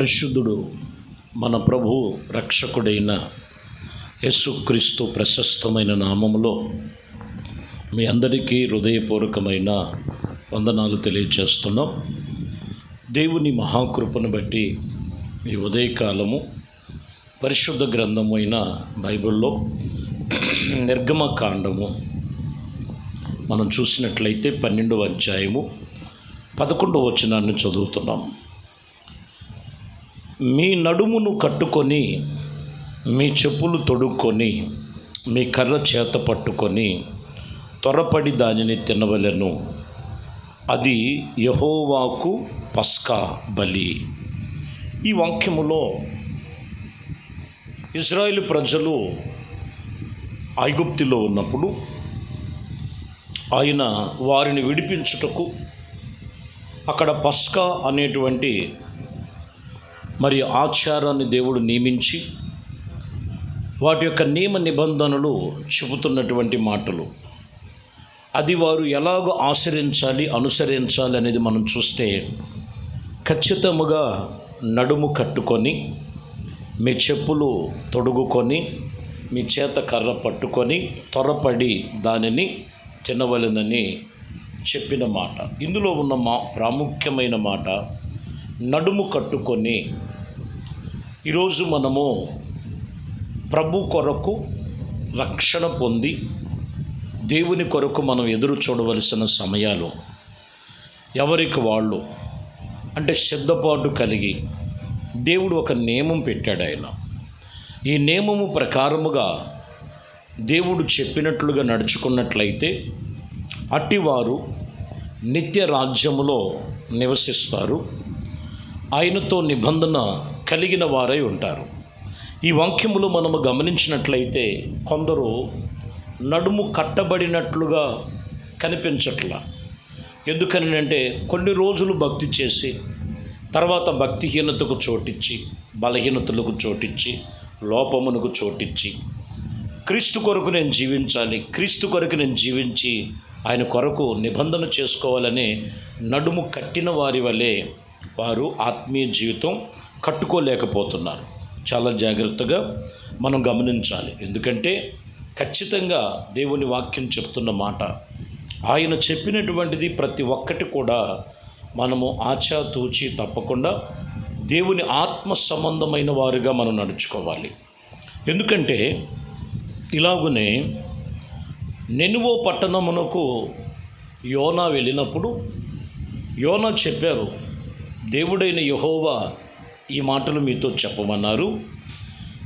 పరిశుద్ధుడు మన ప్రభు రక్షకుడైన యేసుక్రీస్తు ప్రశస్తమైన నామములో మీ అందరికీ హృదయపూర్వకమైన వందనాలు తెలియజేస్తున్నాం. దేవుని మహాకృపను బట్టి ఈ ఉదయకాలము పరిశుద్ధ గ్రంథము అయిన బైబిల్లో నిర్గమకాండము మనం చూసినట్లయితే 12వ అధ్యాయము 11వ వచనాన్ని చదువుతున్నాం. మీ నడుమును కట్టుకొని, మీ చెప్పులు తొడుక్కొని, మీ కర్ర చేత పట్టుకొని త్వరపడి దానిని తినవలెను. అది యెహోవాకు పస్కా బలి. ఈ వాక్యములో ఇశ్రాయేలు ప్రజలు ఐగుప్తులో ఉన్నప్పుడు ఆయన వారిని విడిపించుటకు అక్కడ పస్కా అనేటువంటి ఆచారాన్ని దేవుడు నియమించి వాటి యొక్క నియమ నిబంధనలు చెబుతున్నటువంటి మాటలు. అది వారు ఎలాగో అనుసరించాలి అనేది మనం చూస్తే, ఖచ్చితముగా నడుము కట్టుకొని, మీ చెప్పులు తొడుగుకొని, మీ చేత కర్ర పట్టుకొని త్వరపడి దానిని తినవలెనని చెప్పిన మాట. ఇందులో ఉన్న ప్రాముఖ్యమైన మాట నడుము కట్టుకొని. ఈరోజు మనము ప్రభు కొరకు రక్షణ పొంది దేవుని కొరకు మనం ఎదురు చూడవలసిన సమయాలు ఎవరికి వాళ్ళు అంటే సిద్ధపాటు కలిగి దేవుడు ఒక నియమం పెట్టాడు. ఆయన ఈ నియమము ప్రకారముగా దేవుడు చెప్పినట్లుగా నడుచుకున్నట్లయితే అట్టివారు నిత్య రాజ్యములో నివసిస్తారు, ఆయనతో నిబంధన కలిగిన వారై ఉంటారు. ఈ వాక్యములు మనము గమనించినట్లయితే కొందరు నడుము కట్టబడినట్లుగా కనిపించట్లా. ఎందుకని అంటే కొన్ని రోజులు భక్తి చేసి తర్వాత భక్తిహీనతకు చోటిచ్చి, బలహీనతలకు చోటిచ్చి, లోపమునకు చోటిచ్చి, క్రీస్తు కొరకు నేను జీవించాలి, క్రీస్తు కొరకు నేను జీవించి ఆయన కొరకు నిబంధన చేసుకోవాలని నడుము కట్టిన వారి వలె వారు ఆత్మీయ జీవితం కట్టుకోలేకపోతున్నారు. చాలా జాగ్రత్తగా మనం గమనించాలి. ఎందుకంటే ఖచ్చితంగా దేవుని వాక్యం చెప్తున్న మాట, ఆయన చెప్పినటువంటిది ప్రతి ఒక్కటి కూడా మనము ఆచాతూచి తప్పకుండా దేవుని ఆత్మ సంబంధమైన వారుగా మనం నడుచుకోవాలి. ఎందుకంటే ఇలాగునే నెనువో పట్టణమునకు యోనా వెళ్ళినప్పుడు యోనా చెప్పారు, దేవుడైన యెహోవా ఈ మాటలు మీతో చెప్పమన్నారు.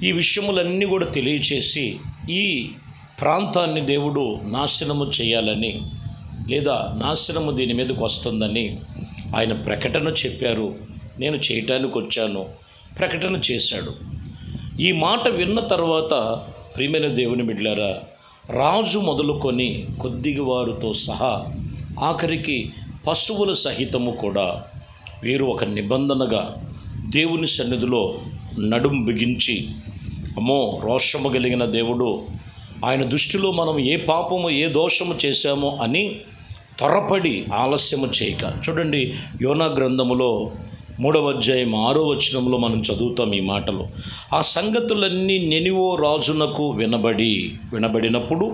ఈ విషయములన్నీ కూడా తెలియచేసి ఈ ప్రాంతాన్ని దేవుడు నాశనము చేయాలని, లేదా నాశనము దీని మీదకి వస్తుందని ఆయన ప్రకటన చెప్పారు. నేను చేయటానికి వచ్చాను, ప్రకటన చేశాడు. ఈ మాట విన్న తర్వాత ప్రియమైన దేవుని బిడ్డలారా, రాజు మొదలుకొని కొద్దిగా వారితో సహా ఆఖరికి పశువుల సహితము కూడా వీరు ఒక నిబంధనగా దేవుని సన్నిధిలో నడుం బిగించి, అమ్మో రోషము కలిగిన దేవుడు, ఆయన దృష్టిలో మనం ఏ పాపము ఏ దోషము చేశామో అని త్వరపడి ఆలస్యము చేయక. చూడండి, యోనా గ్రంథములో 3వ అధ్యాయం 6వ వచనంలో మనం చదువుతాం ఈ మాటలు. ఆ సంగతులన్నీ నెనివో రాజునకు వినబడినప్పుడు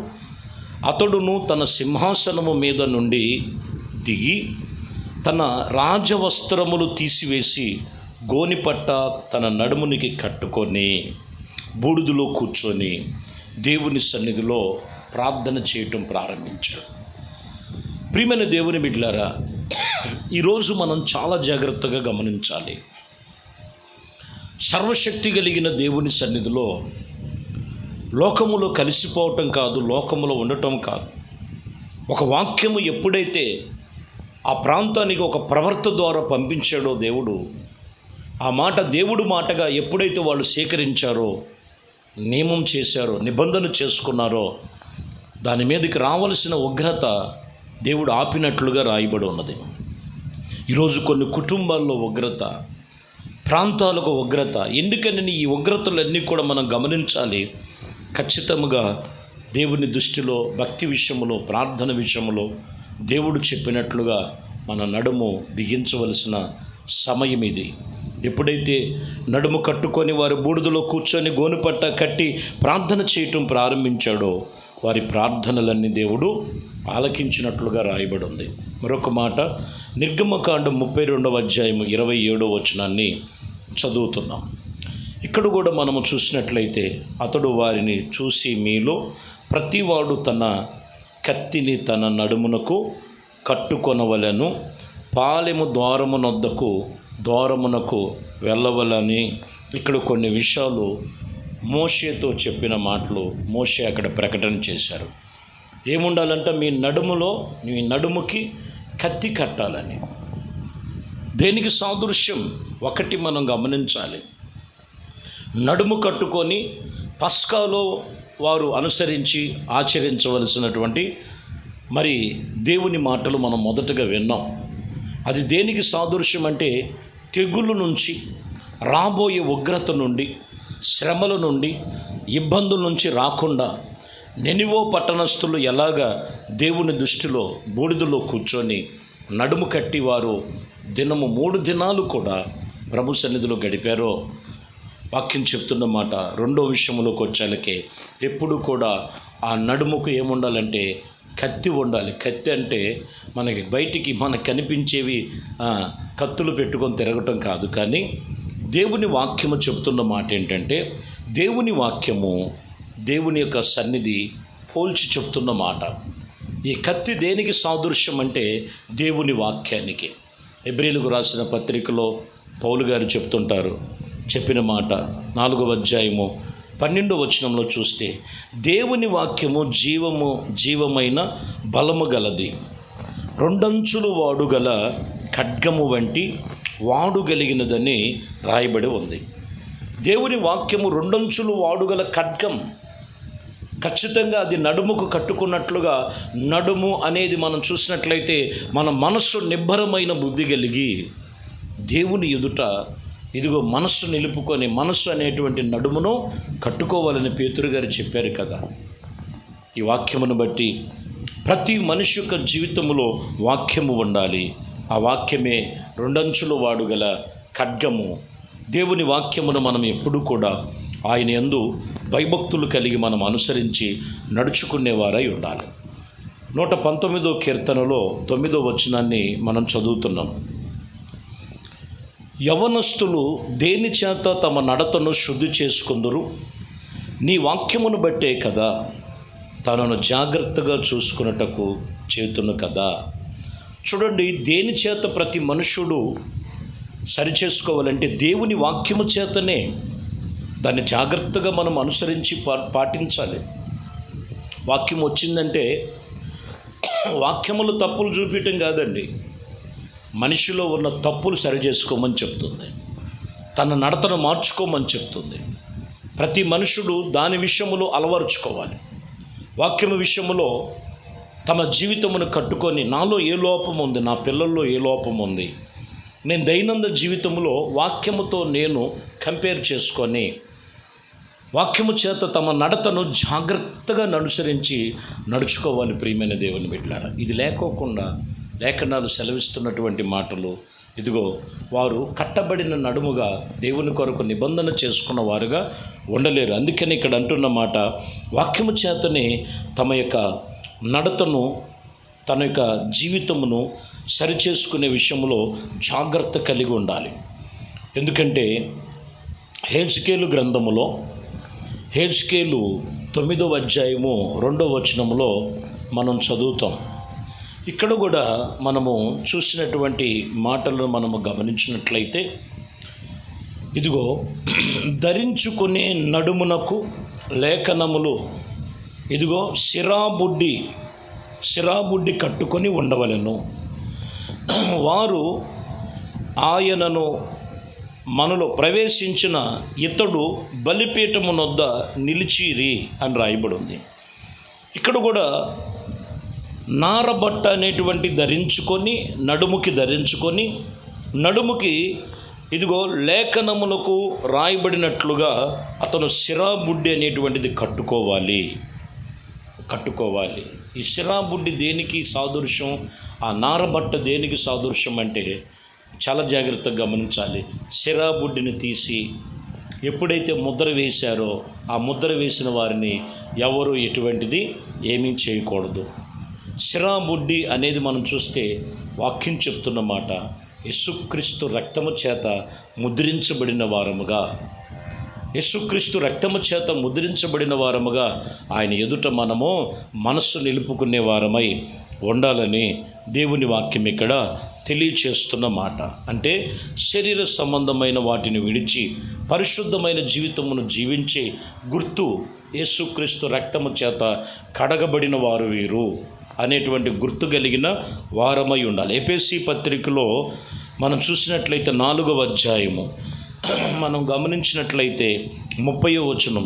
అతడును తన సింహాసనము మీద నుండి దిగి తన రాజవస్త్రములు తీసివేసి గోనిపట్ట తన నడుమునికి కట్టుకొని బూడిదలో కూర్చొని దేవుని సన్నిధిలో ప్రార్థన చేయటం ప్రారంభించాడు. ప్రియమైన దేవుని బిడ్డలారా, ఈరోజు మనం చాలా జాగ్రత్తగా గమనించాలి. సర్వశక్తి కలిగిన దేవుని సన్నిధిలో లోకములో కలిసిపోవటం కాదు, లోకములో ఉండటం కాదు. ఒక వాక్యము ఎప్పుడైతే ఆ ప్రాంతానికి ఒక ప్రవర్త ద్వారా పంపించాడో దేవుడు, ఆ మాట దేవుడు మాటగా ఎప్పుడైతే వాళ్ళు స్వీకరించారో, నియమం చేశారో, నిబంధన చేసుకున్నారో, దాని మీదకి రావలసిన ఉగ్రత దేవుడు ఆపినట్లుగా రాయబడి ఉన్నది. ఈరోజు కొన్ని కుటుంబాల్లో ఉగ్రత, ప్రాంతాలకు ఉగ్రత. ఎందుకని ఈ ఉగ్రతలన్నీ కూడా మనం గమనించాలి. ఖచ్చితంగా దేవుని దృష్టిలో భక్తి విషయంలో, ప్రార్థన విషయంలో దేవుడు చెప్పినట్లుగా మన నడుము బిగించవలసిన సమయం ఇది. ఎప్పుడైతే నడుము కట్టుకొని వారి బూడిదలో కూర్చొని గోనుపట్ట కట్టి ప్రార్థన చేయటం ప్రారంభించాడో వారి ప్రార్థనలన్నీ దేవుడు ఆలకించినట్లుగా రాయబడి ఉంది. మరొక మాట, నిర్గమకాండం 32వ అధ్యాయం 27వ వచనాన్ని చదువుతున్నాం. ఇక్కడ కూడా మనము చూసినట్లయితే, అతడు వారిని చూసి, మీలో ప్రతివాడు తన కత్తిని తన నడుమునకు కట్టుకొనవలెను, పాలెము ద్వారమునకు వెళ్ళవలని. ఇక్కడ కొన్ని విషయాలు మోషేతో చెప్పిన మాటలు మోషే అక్కడ ప్రకటన చేశారు. ఏముండాలంటే మీ నడుముకి కత్తి కట్టాలని. దేనికి సాదృశ్యం? ఒకటి మనం గమనించాలి. నడుము కట్టుకొని పస్కాలో వారు అనుసరించి ఆచరించవలసినటువంటి మరి దేవుని మాటలు మనం మొదటగా విన్నాం. అది దేనికి సాదృశ్యం అంటే, తెగులు నుంచి, రాబోయే ఉగ్రత నుండి, శ్రమల నుండి, ఇబ్బందుల నుంచి రాకుండా నెనివో పట్టణస్థులు ఎలాగా దేవుని దృష్టిలో బూడిదలో కూర్చొని నడుము కట్టి వారు దినము 3 దినాలు కూడా ప్రభు సన్నిధిలో గడిపారో వాక్యం చెప్తున్న మాట. రెండో విషయంలోకి వచ్చాలకే, ఎప్పుడు కూడా ఆ నడుముకు ఏముండాలంటే కత్తి ఉండాలి. కత్తి అంటే మనకి బయటికి మనకు కనిపించేవి కత్తులు పెట్టుకొని తిరగటం కాదు. కానీ దేవుని వాక్యము చెప్తున్న మాట ఏంటంటే, దేవుని వాక్యము దేవుని యొక్క సన్నిధి పోల్చి చెప్తున్న మాట. ఈ కత్తి దేనికి సాదృశ్యం అంటే దేవుని వాక్యానికి. హెబ్రీయులకు రాసిన పత్రికలో పౌలు గారు చెప్పిన మాట 4వ అధ్యాయము 12వ వచనంలో చూస్తే, దేవుని వాక్యము జీవమైన బలము గలది, 2 అంచులు వాడుగల ఖడ్గము వంటి వాడుగలిగినదని రాయబడి ఉంది. దేవుని వాక్యము 2 అంచులు వాడుగల ఖడ్గం. ఖచ్చితంగా అది నడుముకు కట్టుకున్నట్లుగా, నడుము అనేది మనం చూసినట్లయితే మన మనస్సు నిబ్బరమైన బుద్ధి కలిగి దేవుని ఎదుట ఇదిగో మనస్సు నిలుపుకొని, మనస్సు అనేటువంటి నడుమును కట్టుకోవాలని పేతురు గారు చెప్పారు కదా. ఈ వాక్యమును బట్టి ప్రతి మనిషి యొక్క జీవితంలో వాక్యము ఉండాలి. ఆ వాక్యమే 2 అంచులు వాడుగల ఖడ్గము. దేవుని వాక్యమును మనం ఎప్పుడూ కూడా ఆయన యందు భయభక్తులు కలిగి మనం అనుసరించి నడుచుకునేవారై ఉండాలి. 119వ కీర్తనలో 9వ వచనాన్ని మనం చదువుతున్నాం. యవనస్తులు దేని చేత తమ నడతను శుద్ధి చేసుకుందరు? నీ వాక్యమును బట్టే కదా, తనను జాగ్రత్తగా చూసుకున్నటకు చేతును కదా. చూడండి, దేని చేత ప్రతి మనుష్యుడు సరిచేసుకోవాలంటే దేవుని వాక్యము చేతనే. దాన్ని జాగ్రత్తగా మనం అనుసరించి పాటించాలి. వాక్యం వచ్చిందంటే వాక్యములు తప్పులు చూపించటం కాదండి, మనిషిలో ఉన్న తప్పులు సరిచేసుకోమని చెప్తుంది, తన నడతను మార్చుకోమని చెప్తుంది. ప్రతి మనుషుడు దాని విషయములో అలవరుచుకోవాలి. వాక్యము విషయములో తమ జీవితమును కట్టుకొని, నాలో ఏ లోపం ఉంది, నా పిల్లల్లో ఏ లోపం ఉంది, నేను దైనందిన జీవితంలో వాక్యముతో నేను కంపేర్ చేసుకొని వాక్యము చేత తమ నడతను జాగ్రత్తగా అనుసరించి నడుచుకోవాలి. ప్రియమైన దేవుని బిడ్డలారా, ఇది లేకోకుండా లేఖనాలు సెలవిస్తున్నటువంటి మాటలు, ఇదిగో వారు కట్టబడిన నడుముగా దేవుని కొరకు నిబంధన చేసుకున్న వారుగా ఉండలేరు. అందుకని ఇక్కడ అంటున్న మాట, వాక్యము చేతనే తమ యొక్క నడతను, తన యొక్క జీవితమును సరిచేసుకునే విషయంలో జాగ్రత్త కలిగి ఉండాలి. ఎందుకంటే హెజ్కేలు గ్రంథములో, హెజ్కేలు 9వ అధ్యాయము 2వ వచనములో మనం చదువుతాం. ఇక్కడ కూడా మనము చూసినటువంటి మాటలను మనము గమనించినట్లయితే, ఇదిగో ధరించుకునే నడుమునకు లేఖనములు, ఇదిగో సిరాబుడ్డి కట్టుకొని ఉండవలెను, వారు ఆయనను మనలో ప్రవేశించిన ఇతడు బలిపీఠమునొద్ద నిలిచిరి అని రాయబడి ఉంది. ఇక్కడ కూడా నారబట్ట అనేటువంటి నడుముకి ఇదిగో లేఖనములకు రాయబడినట్లుగా అతను సిరాబుడ్డి అనేటువంటిది కట్టుకోవాలి. ఈ సిరాబుడ్డి దేనికి సాదృశ్యం? ఆ నారబట్ట దేనికి సాదృశ్యం అంటే చాలా జాగ్రత్తగా గమనించాలి. సిరాబుడ్డిని తీసి ఎప్పుడైతే ముద్ర వేశారో ఆ ముద్ర వేసిన వారిని ఎవరు ఎటువంటిది ఏమీ చేయకూడదు. సిరాబుడ్డి అనేది మనం చూస్తే వాక్యం చెప్తున్న మాట, యేసుక్రీస్తు రక్తము చేత ముద్రించబడిన వారముగా, యేసుక్రీస్తు రక్తము చేత ముద్రించబడిన వారముగా ఆయన ఎదుట మనము మనస్సు నిలుపుకునే వారమై ఉండాలని దేవుని వాక్యం ఇక్కడ తెలియచేస్తున్న మాట. అంటే శరీర సంబంధమైన వాటిని విడిచి పరిశుద్ధమైన జీవితమును జీవించే గుర్తు యేసుక్రీస్తు రక్తము చేత కడగబడిన వారు వీరు అనేటువంటి గుర్తు కలిగిన వారమై ఉండాలి. ఎఫెసీ పత్రికలో మనం చూసినట్లయితే 4వ అధ్యాయము మనం గమనించినట్లయితే 30వ వచనం,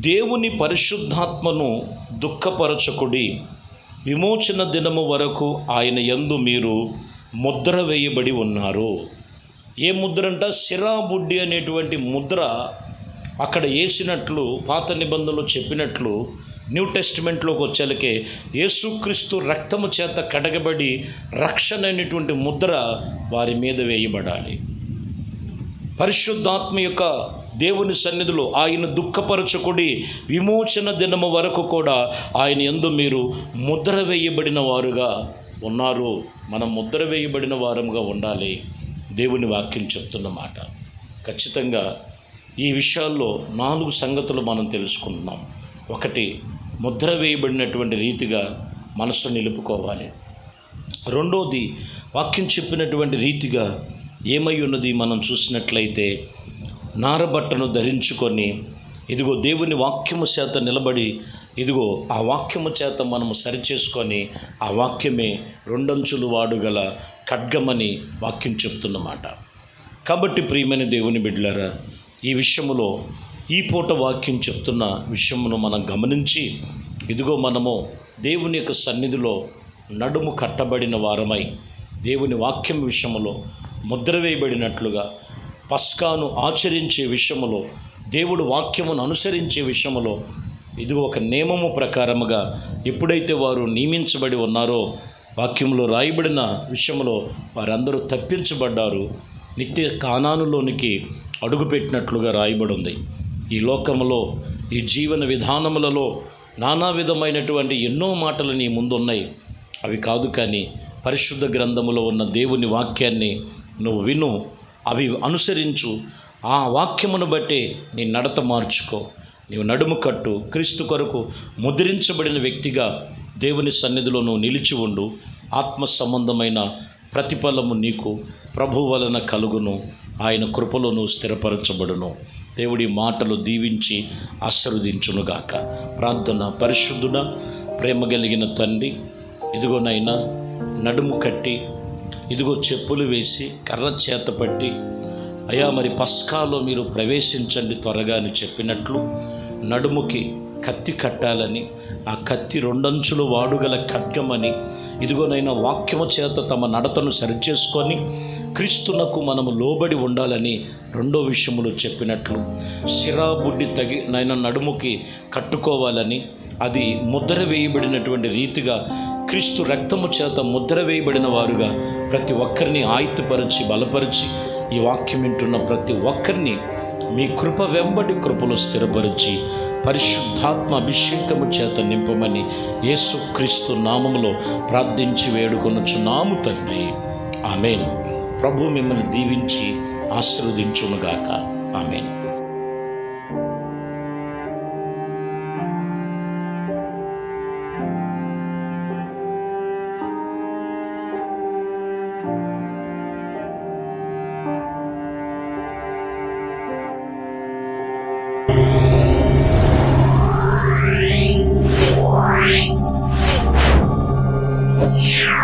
దేవుని పరిశుద్ధాత్మను దుఃఖపరచకుడి, విమోచన దినము వరకు ఆయన యందు మీరు ముద్ర వేయబడి ఉన్నారు. ఏ ముద్ర అంట? సిరాబుడ్డి అనేటువంటి ముద్ర అక్కడ వేసినట్లు పాత నిబంధనలో చెప్పినట్లు న్యూ టెస్టిమెంట్లోకి వచ్చేలకే యేసుక్రీస్తు రక్తము చేత కడగబడి రక్షణ అనేటువంటి ముద్ర వారి మీద వేయబడాలి. పరిశుద్ధాత్మ యొక్క దేవుని సన్నిధిలో ఆయన దుఃఖపరచకుడి, విమోచన దినము వరకు కూడా ఆయన యందు మీరు ముద్ర వేయబడిన వారుగా ఉన్నారు. మనం ముద్ర వేయబడిన వారముగా ఉండాలి. దేవుని వాక్యం చెప్తున్న మాట. ఖచ్చితంగా ఈ విషయాల్లో 4 సంగతులు మనం తెలుసుకుంటున్నాం. 1, ముద్ర వేయబడినటువంటి రీతిగా మనసు నిలుపుకోవాలి. 2ది, వాక్యం చెప్పినటువంటి రీతిగా ఏమై ఉన్నది మనం చూసినట్లయితే నారబట్టను ధరించుకొని ఇదిగో దేవుని వాక్యము చేత నిలబడి ఇదిగో ఆ వాక్యము చేత మనము సరిచేసుకొని ఆ వాక్యమే 2 అంచులు వాడుగల ఖడ్గమని వాక్యం చెప్తున్నమాట. కాబట్టి ప్రియమైన దేవుని బిడ్డలారా, ఈ విషయములో ఈ పూట వాక్యం చెప్తున్న విషయమును మనం గమనించి ఇదిగో మనము దేవుని యొక్క సన్నిధిలో నడుము కట్టబడిన వారమై దేవుని వాక్యం విషయములో ముద్ర వేయబడినట్లుగా పస్కాను ఆచరించే విషయములో దేవుడు వాక్యమును అనుసరించే విషయములో ఇదిగో ఒక నియమము ప్రకారముగా ఎప్పుడైతే వారు నియమించబడి ఉన్నారో వాక్యంలో రాయబడిన విషయంలో వారందరూ తప్పించబడ్డారు, నిత్య కానానులోనికి అడుగుపెట్టినట్లుగా రాయబడి ఉంది. ఈ లోకములో ఈ జీవన విధానములలో నానా విధమైనటువంటి ఎన్నో మాటలు నీ ముందు ఉన్నాయి. అవి కాదు, కానీ పరిశుద్ధ గ్రంథములో ఉన్న దేవుని వాక్యాన్ని నువ్వు విను, అవి అనుసరించు. ఆ వాక్యమును బట్టి నీ నడత మార్చుకో. నీవు నడుము కట్టు, క్రీస్తు కొరకు ముద్రించబడిన వ్యక్తిగా దేవుని సన్నిధిలో నువ్వు నిలిచి ఉండు. ఆత్మ సంబంధమైన ప్రతిఫలము నీకు ప్రభు వలన కలుగును. ఆయన కృపలో నువ్వు స్థిరపరచబడును. దేవుడి మాటలు దీవించి ఆశీర్వదించునుగాక. ప్రార్థన. పరిశుద్ధుడా, ప్రేమ కలిగిన తండ్రి, ఇదిగోనైనా నడుము కట్టి ఇదిగో చెప్పులు వేసి కర్ర చేత పట్టి అయ్యా మరి పస్కాలో మీరు ప్రవేశించండి త్వరగా అని చెప్పినట్లు నడుముకి కత్తి కట్టాలని, ఆ కత్తి 2 అంచులు వాడుగల ఖడ్గమని ఇదిగోనైనా వాక్యము చేత తమ నడతను సరిచేసుకొని క్రీస్తునకు మనము లోబడి ఉండాలని 2వ విషయములు చెప్పినట్లు సిరాబుడ్డి నైనా నడుముకి కట్టుకోవాలని, అది ముద్ర వేయబడినటువంటి రీతిగా క్రీస్తు రక్తము చేత ముద్ర వేయబడిన వారుగా ప్రతి ఒక్కరిని ఆయుత్తుపరిచి బలపరిచి ఈ వాక్యం వింటున్న ప్రతి ఒక్కరిని మీ కృప వెంబడి కృపలో స్థిరపరిచి పరిశుద్ధాత్మ అభిషేకము చేత నింపమని యేసుక్రీస్తు నామములో ప్రార్థించి వేడుకొనుచున్నాము తండ్రి. ఆమేన్. ప్రభు మిమ్మల్ని దీవించి ఆశీర్వదించునుగాక. ఆమేన్. Yeah.